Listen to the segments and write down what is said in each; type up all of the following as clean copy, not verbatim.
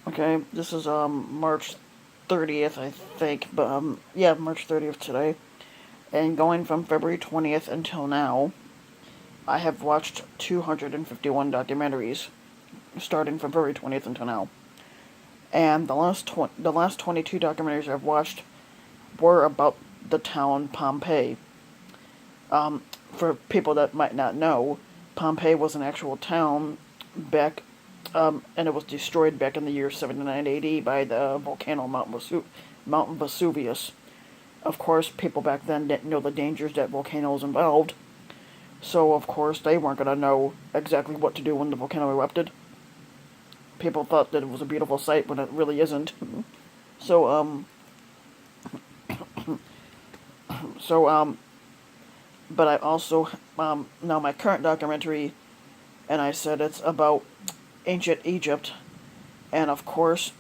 Okay, this is March 30th, I think, but yeah, March 30th today. And going from February 20th until now, I have watched 251 documentaries, starting from February 20th until now. And the last 22 documentaries I've watched were about the town Pompeii. For people that might not know, Pompeii was an actual town back, and it was destroyed back in the year 79 AD by the volcano Mount Vesuvius. Of course, people back then didn't know the dangers that volcanoes involved, so of course they weren't going to know exactly what to do when the volcano erupted. People thought that it was a beautiful sight when it really isn't. So, so, but I also, now my current documentary, and I said it's about ancient Egypt, and of course,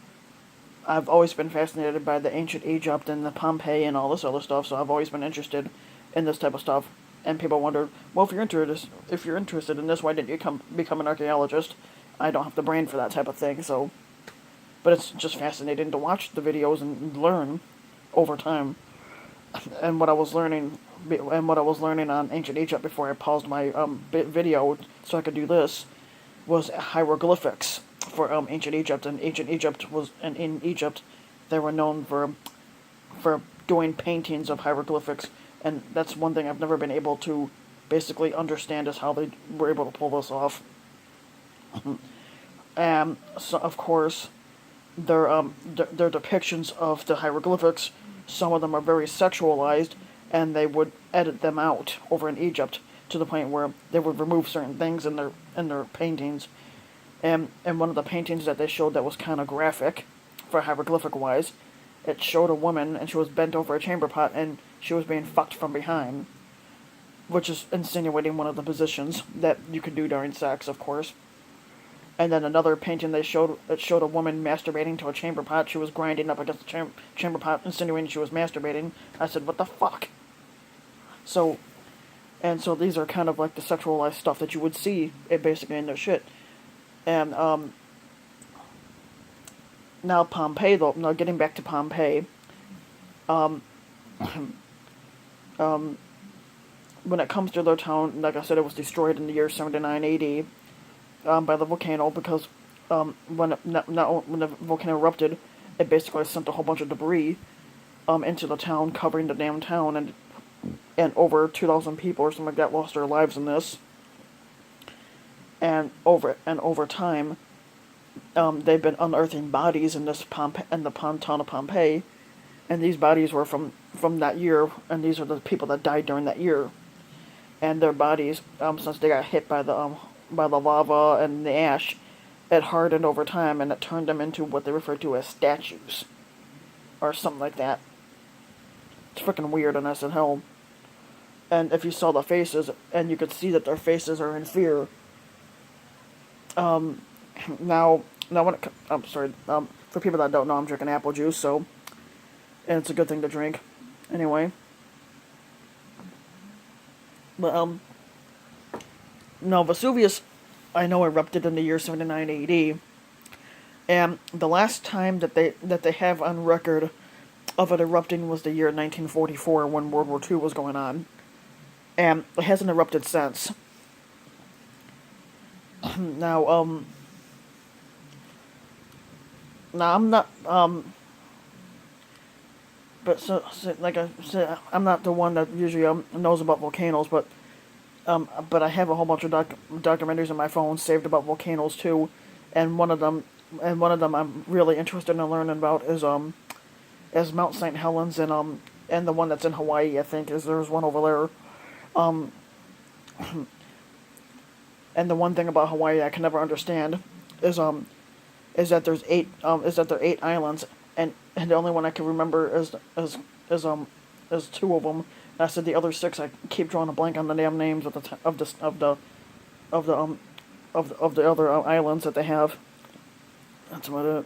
I've always been fascinated by the ancient Egypt and the Pompeii and all this other stuff, so I've always been interested in this type of stuff. And people wonder, well, if you're interested in this, why didn't you become an archaeologist? I don't have the brain for that type of thing, so. But it's just fascinating to watch the videos and learn over time. And what I was learning, on ancient Egypt before I paused my video so I could do this, was hieroglyphics for ancient Egypt. And in Egypt, they were known for doing paintings of hieroglyphics, and that's one thing I've never been able to basically understand is how they were able to pull this off. And so, of course, their depictions of the hieroglyphics, some of them are very sexualized, and they would edit them out over in Egypt to the point where they would remove certain things in their paintings. And one of the paintings that they showed that was kind of graphic, for hieroglyphic wise, it showed a woman and she was bent over a chamber pot and she was being fucked from behind, which is insinuating one of the positions that you could do during sex, of course. And then another painting it showed a woman masturbating to a chamber pot. She was grinding up against the chamber pot, insinuating she was masturbating. I said, what the fuck? So these are kind of like the sexualized stuff that you would see basically in their shit. And now Pompeii, though. Now getting back to Pompeii, um, when it comes to their town, like I said, it was destroyed in the year 79 AD by the volcano because when the volcano erupted, it basically sent a whole bunch of debris into the town, covering the damn town, and over 2,000 people or something like that lost their lives in this. And over time, they've been unearthing bodies in the town of Pompeii, and these bodies were from that year, and these are the people that died during that year, and their bodies, since they got hit by the lava and the ash, it hardened over time, and it turned them into what they refer to as statues, or something like that. It's freaking weird, and I said, hell. And if you saw the faces, and you could see that their faces are in fear. Now when I'm sorry. For people that don't know, I'm drinking apple juice, so, and it's a good thing to drink, anyway. But now Vesuvius, I know, erupted in the year 79 AD, and the last time that they have on record of it erupting was the year 1944 when World War II was going on, and it hasn't erupted since. Now, now I'm not, but like I said, I'm not the one that usually knows about volcanoes, but I have a whole bunch of documentaries on my phone saved about volcanoes too, and one of them I'm really interested in learning about is Mount St. Helens, and the one that's in Hawaii, I think, there's one over there. Um, and the one thing about Hawaii I can never understand is that there are 8 islands, and the only one I can remember is 2 of them. And I said the other 6, I keep drawing a blank on the damn names of the other islands that they have. That's about it.